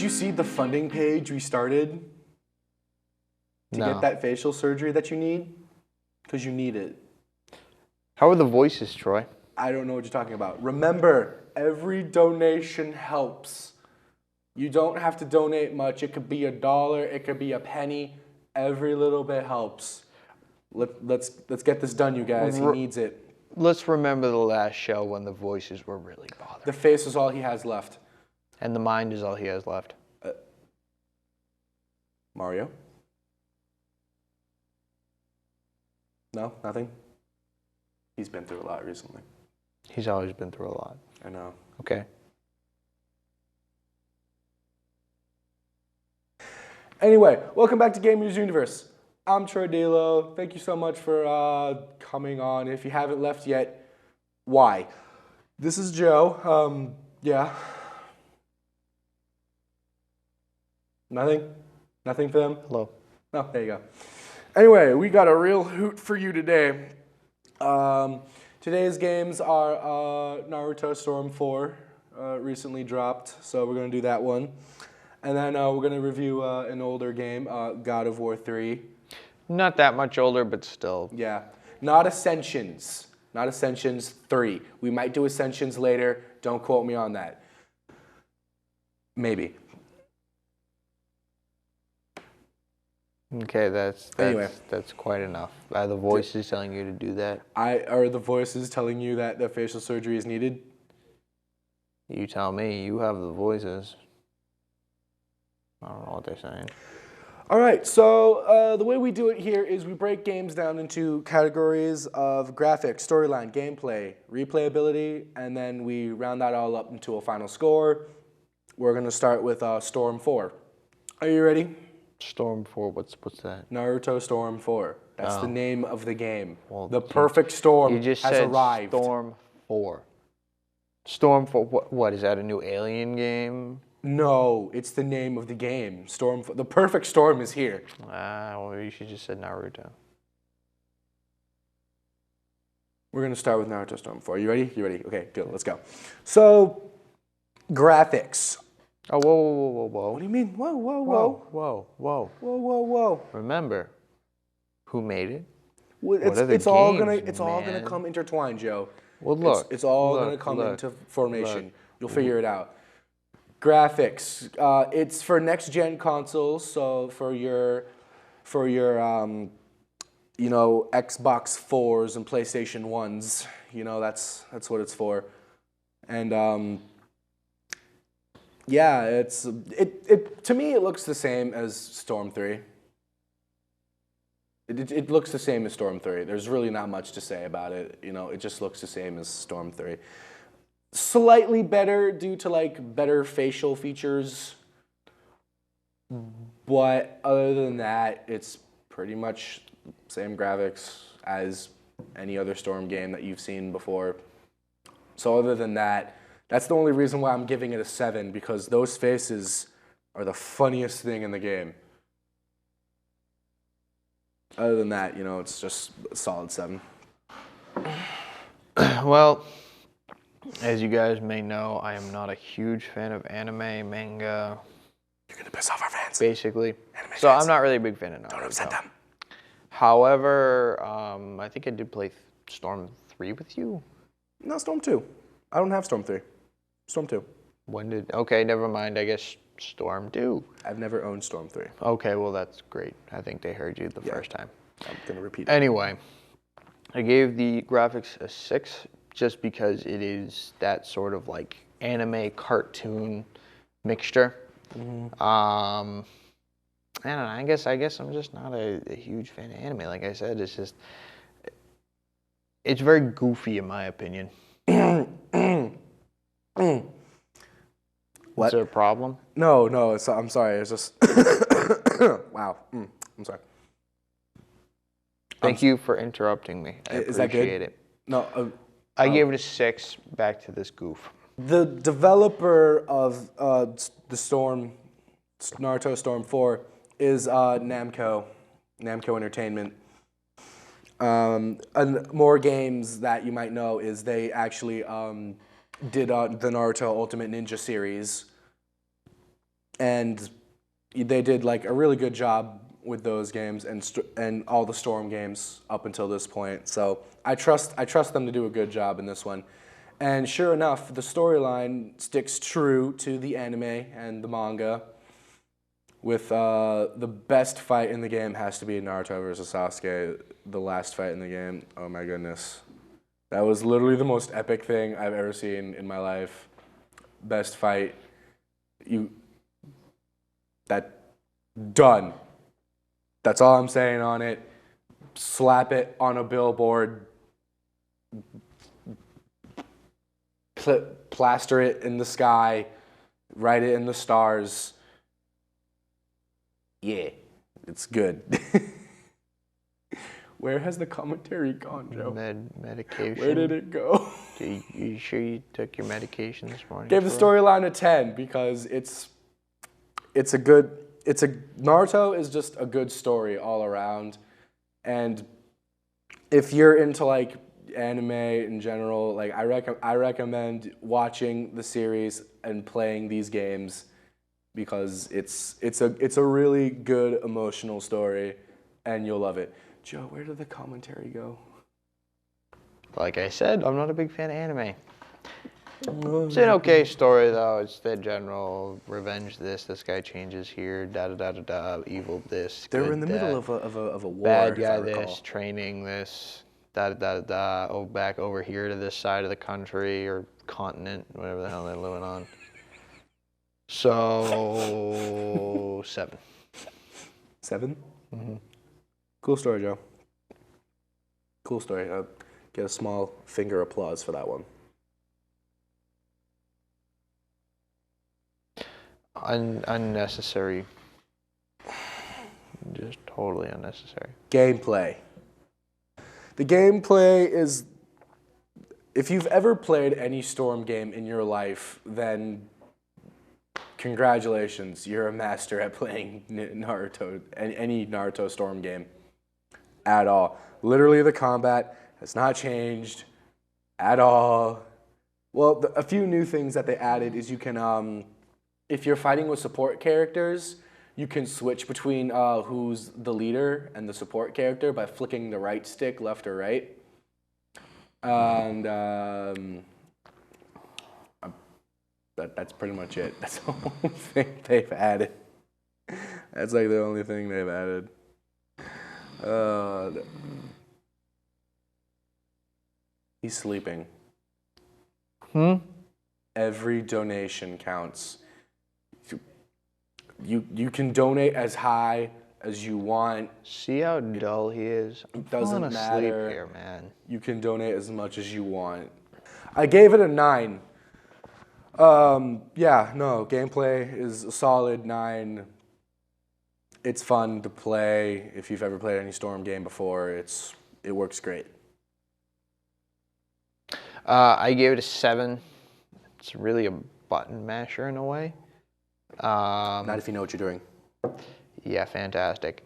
you see the funding page we started to No. get that facial surgery that you need? Because you need it. How are the voices, Troy? I don't know what you're talking about. Remember, every donation helps. You don't have to donate much. It could be $1, it could be a penny. Every little bit helps. Let's get this done, you guys. He needs it. Let's remember the last show when the voices were really bothering. The face is all he has left. And the mind is all he has left. Mario? No? Nothing? He's been through a lot recently. He's always been through a lot. I know. Okay. Anyway, welcome back to Gamers Universe. I'm Troy Dalo. Thank you so much for coming on. If you haven't left yet, why? This is Joe. Yeah. Nothing? Nothing for them? Hello. Oh, there you go. Anyway, we got a real hoot for you today. Today's games are Naruto Storm 4, recently dropped, so we're going to do that one. And then we're going to review an older game, God of War 3. Not that much older, but still. Yeah. Not Ascensions. Not Ascensions 3. We might do Ascensions later. Don't quote me on that. Maybe. Okay, that's Anyway. that's quite enough. Are the voices telling you to do that? Are the voices telling you that the facial surgery is needed? You tell me. You have the voices. I don't know what they're saying. All right, so the way we do it here is we break games down into categories of graphics, storyline, gameplay, replayability, and then we round that all up into a final score. We're going to start with Storm 4. Are you ready? Storm 4, what's that? Naruto Storm 4. That's the name of the game. Well, the perfect storm You just has said arrived. Storm 4. Storm 4, what is that, a new Alien game? No, it's the name of the game. Storm. The perfect storm is here. Well, you should just said Naruto. We're going to start with Naruto Storm 4. You ready? You ready? Okay, good. Let's go. So, graphics. Oh, whoa. What do you mean? Whoa. Remember, who made it? Well, it's all gonna come intertwined, Joe. Well, look. It's all gonna come into formation. You'll figure it out. Graphics. It's for next gen consoles. So for your Xbox 4s and PlayStation 1s, that's what it's for. And yeah, it to me it looks the same as Storm 3. It looks the same as Storm 3. There's really not much to say about it. It just looks the same as Storm 3. Slightly better due to better facial features. But other than that, it's pretty much same graphics as any other Storm game that you've seen before. So other than that, that's the only reason why I'm giving it a 7, because those faces are the funniest thing in the game. Other than that, it's just a solid 7. Well, as you guys may know, I am not a huge fan of anime, manga. You're going to piss off our fans. Basically. Anime So fans. I'm not really a big fan of Naruto. Don't upset them. However, I think I did play Storm 3 with you. No, Storm 2. I don't have Storm 3. Storm 2. Okay, never mind. I guess Storm 2. I've never owned Storm 3. Okay, well, that's great. I think they heard you the first time. I'm going to repeat it. Anyway, I gave the graphics a 6 just because it is that sort of anime cartoon mixture. Mm-hmm. I don't know. I guess I'm just not a huge fan of anime. Like I said, it's very goofy in my opinion. What? Is there a problem? No, I'm sorry. It's just... Wow. I'm sorry. Thank you for interrupting me. I Is that good? appreciate it. No. I gave it a 6. Back to this goof. The developer of the Naruto Storm 4 is Namco Entertainment. And more games that you might know is they actually did the Naruto Ultimate Ninja series. and they did like a really good job with those games and all the Storm games up until this point. So I trust them to do a good job in this one. And sure enough, the storyline sticks true to the anime and the manga. With the best fight in the game has to be Naruto versus Sasuke, the last fight in the game. Oh my goodness. That was literally the most epic thing I've ever seen in my life. Best fight. Done. That's all I'm saying on it. Slap it on a billboard. Plaster it in the sky. Write it in the stars. Yeah, it's good. Where has the commentary gone, Joe? Medication. Where did it go? You sure you took your medication this morning? Gave the storyline a 10 because Naruto is just a good story all around. And if you're into like anime in general, like I recommend watching the series and playing these games because it's a really good emotional story and you'll love it. Joe, where did the commentary go? Like I said, I'm not a big fan of anime. It's an okay story though. It's the general revenge. This guy changes here. Da da da da da. Evil this. They were good in the that. middle of a war. Bad if I guy recall. this, training this. Da da da da. Oh, back over here to this side of the country or continent, whatever the hell they're living on. So 7. 7? Mm-hmm. Cool story, Joe. Cool story. I'll get a small finger applause for that one. Unnecessary. Just totally unnecessary. Gameplay. The gameplay is... If you've ever played any Storm game in your life, then congratulations. You're a master at playing Naruto, any Naruto Storm game at all. Literally, the combat has not changed at all. Well, a few new things that they added is you can... if you're fighting with support characters, you can switch between who's the leader and the support character by flicking the right stick, left or right. And that's pretty much it. That's the only thing they've added. That's like the only thing they've added. He's sleeping. Every donation counts. You can donate as high as you want. See how dull he is? I'm doesn't falling matter. asleep here, man. You can donate as much as you want. I gave it a 9. Yeah, no, gameplay is a solid 9. It's fun to play. If you've ever played any Storm game before, it works great. I gave it a 7. It's really a button masher in a way. Not if you know what you're doing. Yeah, fantastic.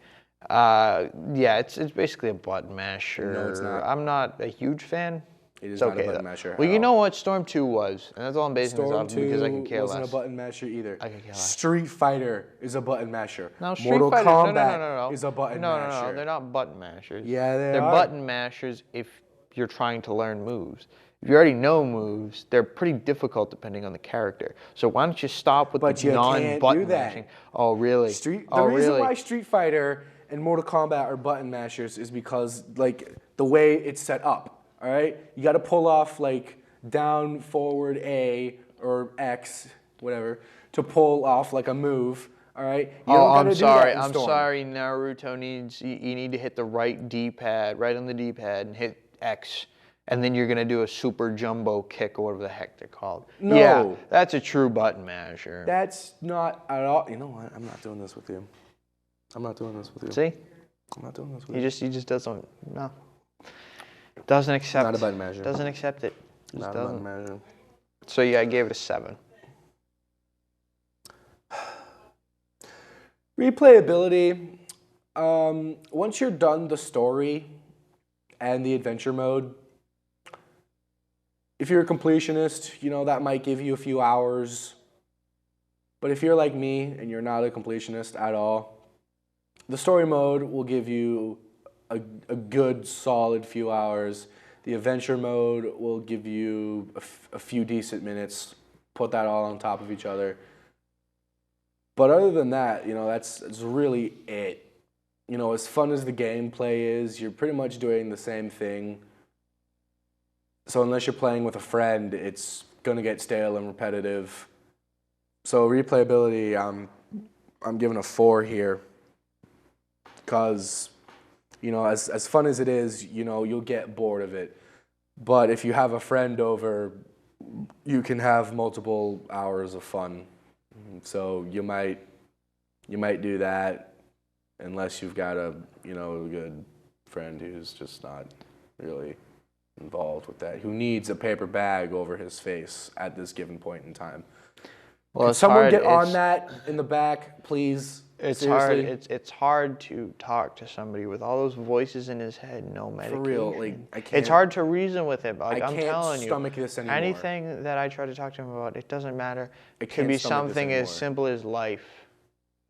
Yeah, it's basically a button masher. No, it's not. I'm not a huge fan. It is It's not okay, a button though. masher. Well, you know what Storm 2 was, and that's all I'm basing this Storm off because I can 2 care wasn't less. a button masher either. I can care less. Street Fighter is a button masher. No, Street Mortal Fighter, Kombat is a button masher. No, they're not button mashers. Yeah, They're are. button mashers if you're trying to learn moves. If you already know moves, they're pretty difficult depending on the character. So why don't you stop with the non-button mashing? Oh, really? The reason why Street Fighter and Mortal Kombat are button mashers is because like the way it's set up. All right, you got to pull off like down, forward, A or X, whatever, to pull off like a move. All right. I'm sorry. Naruto you need to hit the right D-pad, right on the D-pad, and hit X. And then you're going to do a super jumbo kick or whatever the heck they're called. No. Yeah, that's a true button masher. That's not at all. You know what? I'm not doing this with you. I'm not doing this with you. See? I'm not doing this with you. He just doesn't, no. Doesn't accept. Not a button masher. Doesn't accept it. Not a button masher. So yeah, I gave it a 7. Replayability. Once you're done the story and the adventure mode, if you're a completionist, you know, that might give you a few hours. But if you're like me and you're not a completionist at all, the story mode will give you a good solid few hours. The adventure mode will give you a few decent minutes. Put that all on top of each other. But other than that, that's really it. As fun as the gameplay is, you're pretty much doing the same thing. So unless you're playing with a friend, it's gonna get stale and repetitive. So replayability, I'm giving a 4 here. Because, as fun as it is, you'll get bored of it. But if you have a friend over, you can have multiple hours of fun. So you might do that unless you've got a good friend who's just not really involved with that, who needs a paper bag over his face at this given point in time. Well, Could someone get on that in the back, please? It's Seriously? hard. It's hard to talk to somebody with all those voices in his head, no medication. For real, I can't. It's hard to reason with him. I I'm can't telling stomach you, this anymore. anything that I try to talk to him about, it doesn't matter. It could can't be stomach this something as anymore. simple as life.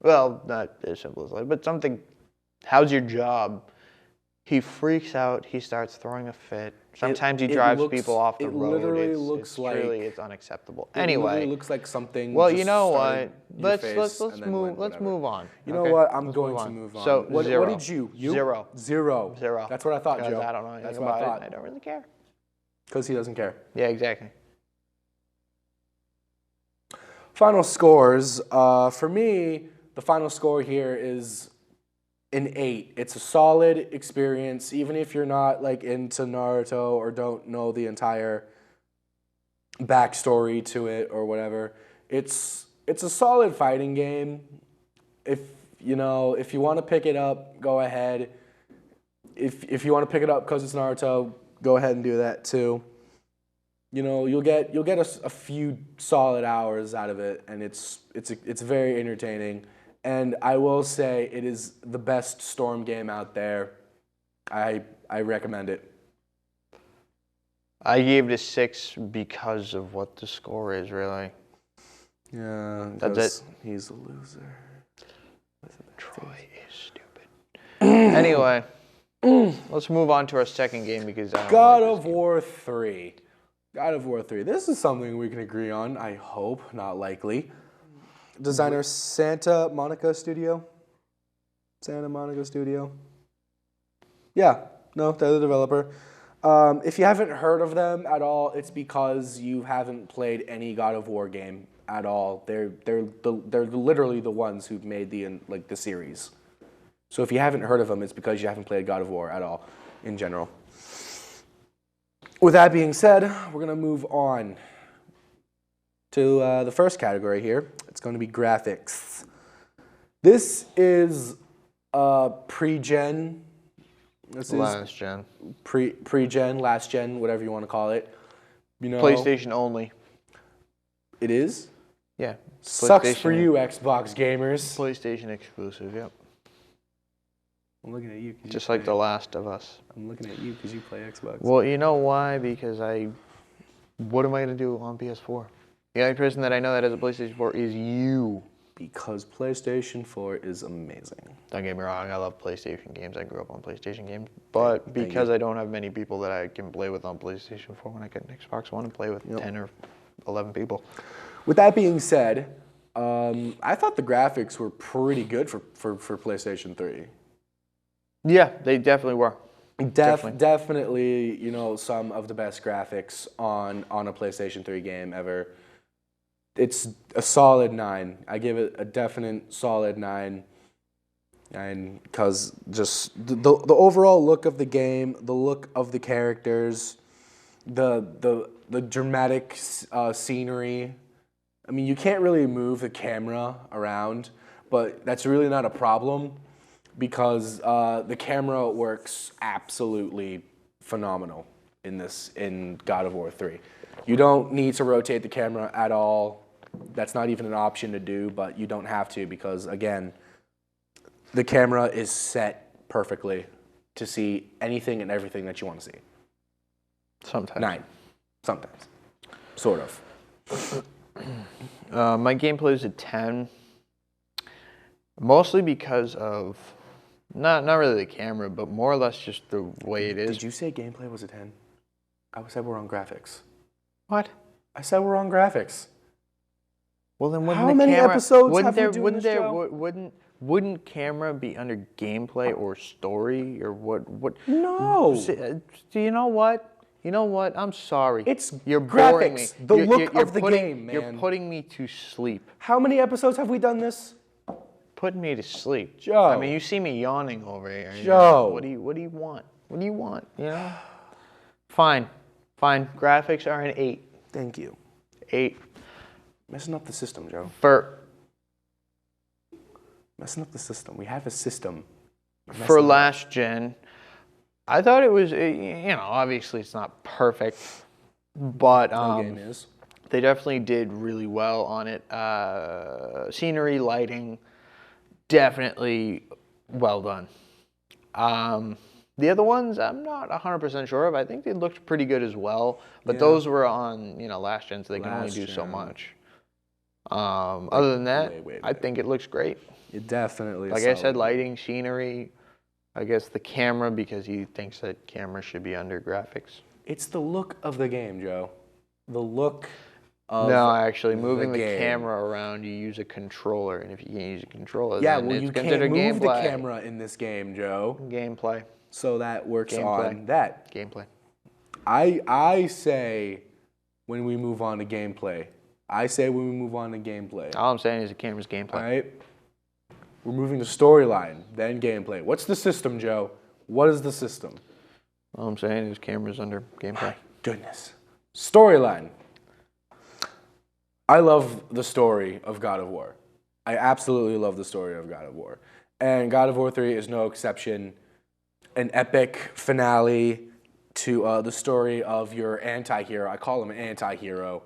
Well, not as simple as life, but something. How's your job? He freaks out. He starts throwing a fit. Sometimes he drives people off the road. Literally looks like it's unacceptable. It Anyway, literally looks like something. well, just you know started what? in your Let's face and then went let's whatever. move on. You know okay? what? I'm Let's going to move on. So What 0. did you? Zero. Zero. That's what I thought, 'Cause Joe. I don't know anything That's what I about thought. it. I don't really care. Because he doesn't care. Yeah, exactly. Final scores. For me, the final score here is an 8. It's a solid experience, even if you're not into Naruto or don't know the entire backstory to it or whatever. It's a solid fighting game. If you want to pick it up, go ahead. If you want to pick it up because it's Naruto, go ahead and do that too. You'll get a few solid hours out of it, and it's very entertaining. And I will say it is the best Storm game out there. I recommend it. I gave it a 6 because of what the score is, really. Yeah, That's it. He's a loser. Troy is stupid. Anyway, let's move on to our second game because I don't God like of War 3. God of War 3. This is something we can agree on, I hope, not likely. Designer Santa Monica Studio. Santa Monica Studio. Yeah, no, they're the developer. If you haven't heard of them at all, it's because you haven't played any God of War game at all. They're literally the ones who've made the series. So if you haven't heard of them, it's because you haven't played God of War at all, in general. With that being said, we're gonna move on to the first category here. It's going to be graphics. This is pre-gen. This last gen. Pre-gen, last gen, whatever you want to call it. PlayStation only. It is? Yeah. Sucks for you, Xbox gamers. PlayStation exclusive, yep. I'm looking at you. Just like The Last of Us. I'm looking at you because you play Xbox. Well, you know why? Because what am I going to do on PS4? The only person that I know that has a PlayStation 4 is you. Because PlayStation 4 is amazing. Don't get me wrong, I love PlayStation games. I grew up on PlayStation games. But because I don't have many people that I can play with on PlayStation 4 when I get an Xbox One and play with 10 or 11 people. With that being said, I thought the graphics were pretty good for PlayStation 3. Yeah, they definitely were. Definitely, some of the best graphics on a PlayStation 3 game ever. It's a solid 9. I give it a definite solid 9. And because just the overall look of the game, the look of the characters, the dramatic scenery. I mean, you can't really move the camera around, but that's really not a problem because the camera works absolutely phenomenal in God of War 3. You don't need to rotate the camera at all. That's not even an option to do, but you don't have to because, again, the camera is set perfectly to see anything and everything that you want to see. Sometimes. 9. Sometimes. Sort of. My gameplay is a 10, mostly because of not really the camera, but more or less just the way it is. Did you say gameplay was a 10? I said we're on graphics. What? I said we're on graphics. Well, then wouldn't How the many camera, episodes wouldn't have we there, doing wouldn't this, there, Joe? wouldn't camera be under gameplay or story or what? No. Do you know what? You know what? I'm sorry. It's You're boring me. graphics, the look of the putting, game, man. You're putting me to sleep. How many episodes have we done this? Putting me to sleep. Joe. I mean, you see me yawning over here. Joe. What do you want? What do you want? You know? Fine. Graphics are an 8. Thank you. 8. Messing up the system, Joe. Messing up the system. We have a system. For last gen, I thought it was, obviously it's not perfect, but No game is. they definitely did really well on it. Scenery, lighting, definitely well done. The other ones, I'm not 100% sure of. I think they looked pretty good as well, but those were on, last gen, so they can only do so much. Other than that, I think it looks great. It definitely is. Like I said, lighting, scenery, I guess the camera, because he thinks that camera should be under graphics. It's the look of the game, Joe. The look of No, actually, moving the game. camera around, you use a controller, and if you can't use a controller, Yeah, then well, it's you can't considered move the gameplay. camera in this game, Joe. Gameplay. So that works on that. Gameplay. I say when we move on to gameplay. All All I'm saying is the camera's gameplay. All right? We're moving to storyline, then gameplay. What's the system, Joe? What is the system? All I'm saying is camera's under gameplay. My goodness. Storyline. I love the story of God of War. I absolutely love the story of God of War. And God of War 3 is no exception. An epic finale to the story of your anti-hero. I call him an anti-hero.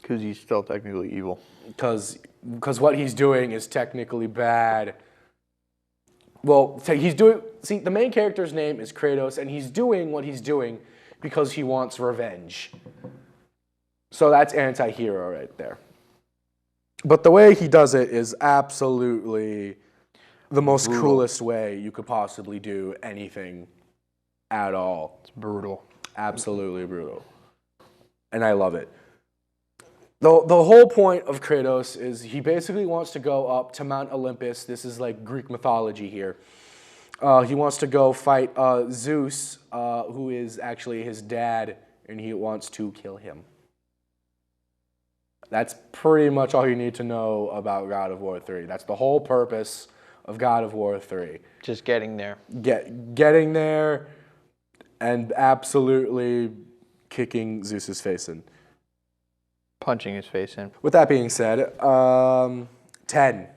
Because he's still technically evil. Because what he's doing is technically bad. Well, the main character's name is Kratos, and he's doing what he's doing because he wants revenge. So that's anti-hero right there. But the way he does it is absolutely the most cruelest way you could possibly do anything at all. It's brutal. Absolutely brutal. And I love it. The whole point of Kratos is he basically wants to go up to Mount Olympus. This is like Greek mythology here. He wants to go fight Zeus, who is actually his dad, and he wants to kill him. That's pretty much all you need to know about God of War 3. That's the whole purpose of God of War 3. Just getting there. Getting there and absolutely kicking Zeus's face in. Punching his face in. With that being said, 10.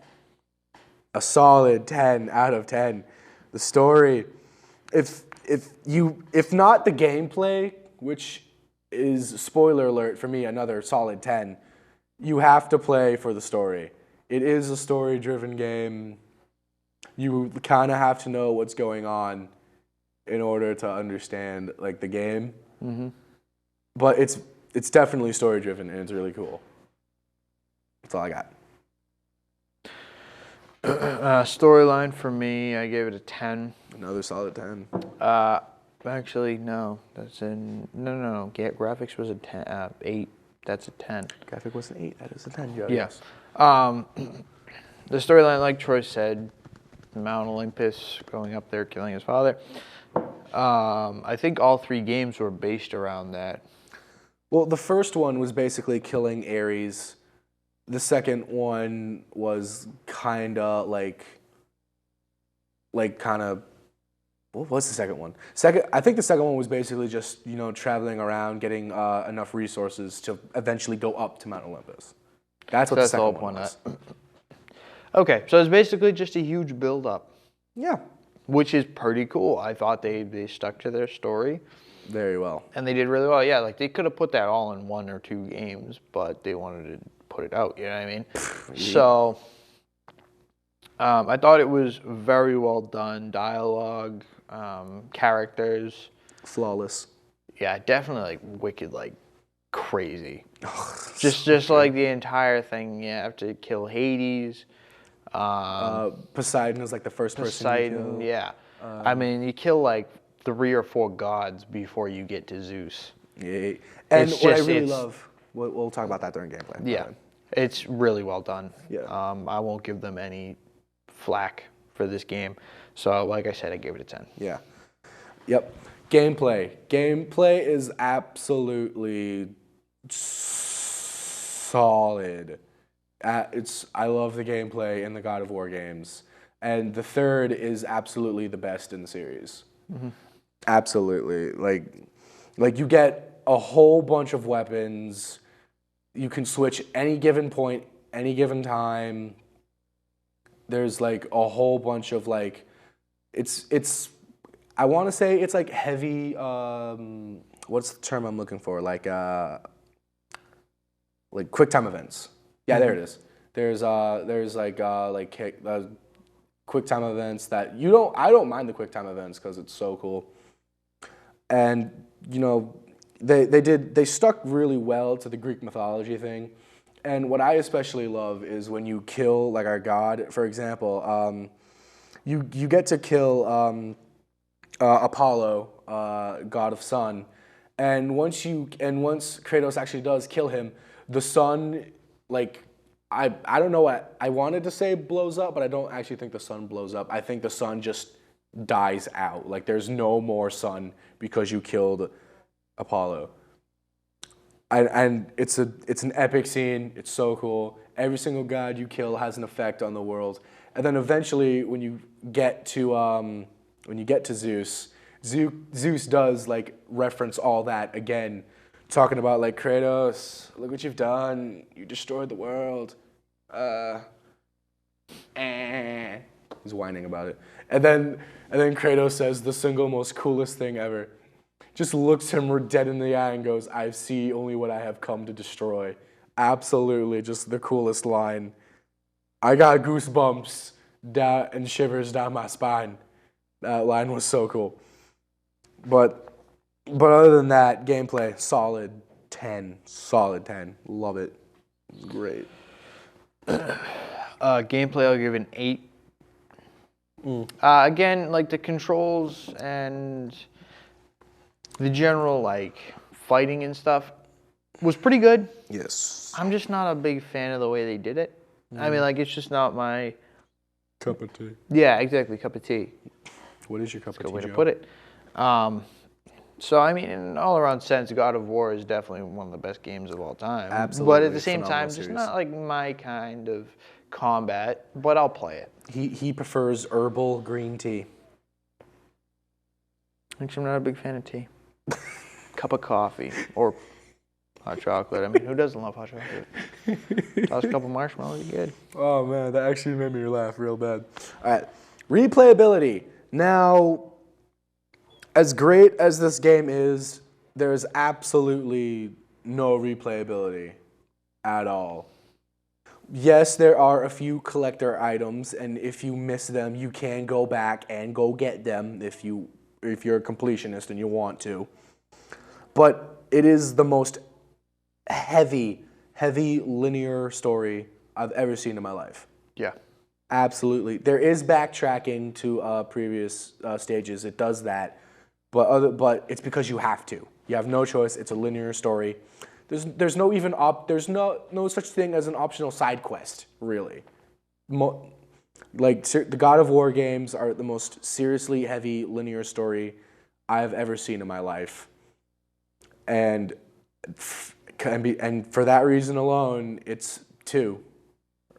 A solid 10 out of 10. The story, if not the gameplay, which is, spoiler alert for me, another solid 10, you have to play for the story. It is a story-driven game. You kind of have to know what's going on in order to understand like the game. Mm-hmm. But it's definitely story-driven, and it's really cool. That's all I got. Storyline for me, I gave it a 10. Another solid 10. Actually, no. No. Graphics was a 10, 8. That's a 10. Graphic was an 8. That is a 10, Joe. Yes. The storyline, like Troy said, Mount Olympus, going up there, killing his father. I think all 3 games were based around that. Well, the first one was basically killing Ares. The second one was kind of what was the second one? I think the second one was basically just, traveling around, getting enough resources to eventually go up to Mount Olympus. That's what the second one was. Okay, so it's basically just a huge build-up. Yeah. Which is pretty cool. I thought they stuck to their story. Very well. And they did really well. Yeah, like they could have put that all in 1 or 2 games, but they wanted to put it out, you know what I mean? So, I thought it was very well done. Dialogue, characters. Flawless. Yeah, definitely like wicked, like crazy. just like the entire thing, you have to kill Hades. Poseidon is like the first person you Poseidon, kill. yeah. I mean, you kill like 3 or 4 gods before you get to Zeus. Yeah. And It's what I just- really it's- love, we'll talk about that during gameplay. Go Yeah, ahead. it's really well done. Yeah. I won't give them any flack for this game. So, like I said, I gave it a 10. Yeah. Yep. Gameplay. Gameplay is absolutely solid. I love the gameplay in the God of War games, and the third is absolutely the best in the series. Absolutely, like you get a whole bunch of weapons. You can switch any given point, any given time. There's like a whole bunch of like, it's. I want to say it's like heavy. What's the term I'm looking for? Like quick time events. Yeah, there it is. There's like quick time events that you don't. I don't mind the quick time events because it's so cool. And you know, they stuck really well to the Greek mythology thing. And what I especially love is when you kill like our god. For example, you get to kill Apollo, god of sun, and once Kratos actually does kill him, the sun, like, I don't know what I wanted to say blows up, but I don't actually think the sun blows up. I think the sun just dies out. Like there's no more sun because you killed Apollo. And it's an epic scene. It's so cool. Every single god you kill has an effect on the world. And then eventually, when you get to Zeus, Zeus does like reference all that again, talking about like Kratos, look what you've done. You destroyed the world. He's whining about it. And then Kratos says the single most coolest thing ever. Just looks him dead in the eye and goes, "I see only what I have come to destroy." Absolutely, just the coolest line. I got goosebumps and shivers down my spine. That line was so cool. But other than that, gameplay, solid 10. Solid 10. Love it. It was great. Gameplay, I'll give an 8. Again, like the controls and the general like fighting and stuff was pretty good. Yes. I'm just not a big fan of the way they did it. I mean, like it's just not my Cup of tea. yeah, exactly, cup of tea. What is your cup of tea, Good way to Joe? put it. So I mean, in an all-around sense, God of War is definitely one of the best games of all time. Absolutely, But at the same phenomenal time, just series. not like my kind of combat. But I'll play it. He prefers herbal green tea. Actually, I'm not a big fan of tea. Cup of coffee or hot chocolate. I mean, who doesn't love hot chocolate? Toss a couple marshmallows, you're good. Oh man, that actually made me laugh real bad. All right, replayability. Now, as great as this game is, there's absolutely no replayability at all. Yes, there are a few collector items, and if you miss them, you can go back and go get them if you're a completionist and you want to. But it is the most heavy linear story I've ever seen in my life. Yeah. Absolutely. There is backtracking to previous stages. It does that. But it's because you have to. You have no choice. It's a linear story. There's no such thing as an optional side quest, really. The God of War games are the most seriously heavy linear story I've ever seen in my life. And for that reason alone, it's 2.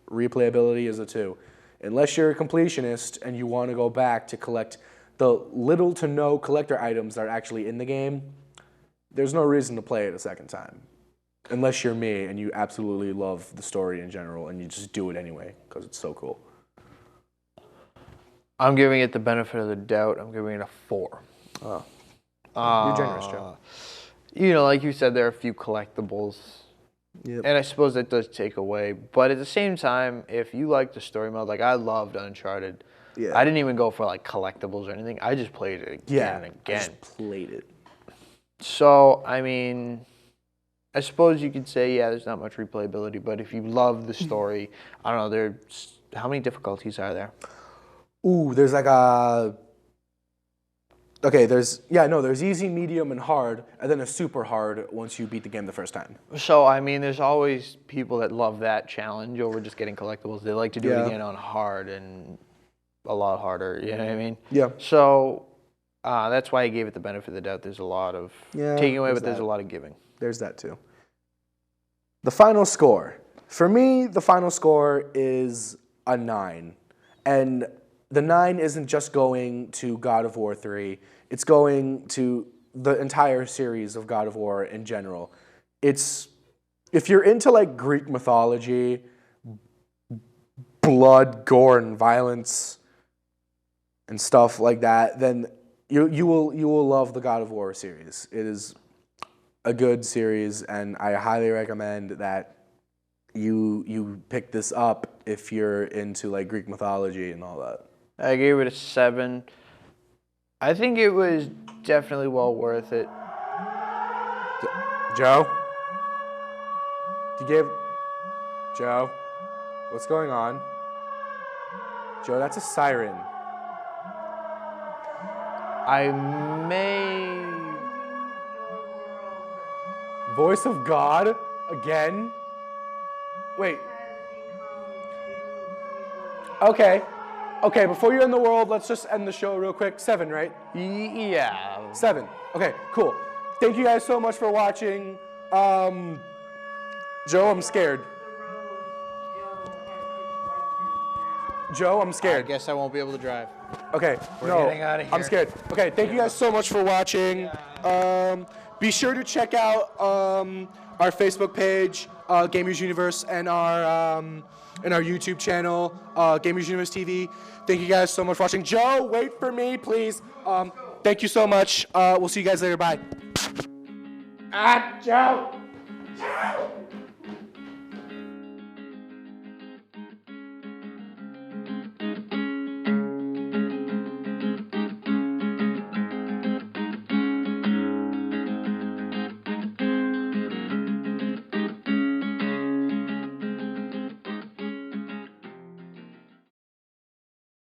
Replayability is a 2. Unless you're a completionist and you want to go back to collect the little to no collector items that are actually in the game, there's no reason to play it a second time. Unless you're me and you absolutely love the story in general and you just do it anyway because it's so cool. I'm giving it the benefit of the doubt. I'm giving it a 4. Oh. You're generous, Joe. You know, like you said, there are a few collectibles. Yep. And I suppose that does take away. But at the same time, if you like the story mode, like I loved Uncharted. Yeah. I didn't even go for like collectibles or anything. I just played it again and I again. just played it. So, I mean, I suppose you could say, yeah, there's not much replayability, but if you love the story, I don't know, how many difficulties are there? Ooh, there's like a... Okay, there's easy, medium, and hard, and then a super hard once you beat the game the first time. So, I mean, there's always people that love that challenge over just getting collectibles. They like to do it Yeah. again on hard and a lot harder, you know what I mean? Yeah. So, that's why I gave it the benefit of the doubt. There's a lot of taking away, there's but there's that. a lot of giving. There's that too. The final score. For me, the final score is a 9. And the 9 isn't just going to God of War 3. It's going to the entire series of God of War in general. It's, if you're into like Greek mythology, blood, gore, and violence, and stuff like that, then you will love the God of War series. It is a good series, and I highly recommend that you pick this up if you're into like Greek mythology and all that. I gave it a 7. I think it was definitely well worth it. Joe? Joe? What's going on? Joe, that's a siren. I may... Voice of God? Again? Wait. Okay. Okay, before you end the world, let's just end the show real quick. 7, right? Yeah. 7. Okay, cool. Thank you guys so much for watching. Joe, I'm scared. Joe, I'm I scared. guess I won't be able to drive. Okay, We're getting outta here. I'm scared. Okay, thank you guys so much for watching. Be sure to check out our Facebook page, Gamers Universe, and our YouTube channel, Gamers Universe TV. Thank you guys so much for watching. Joe, wait for me, please. Thank you so much. We'll see you guys later. Bye. Joe.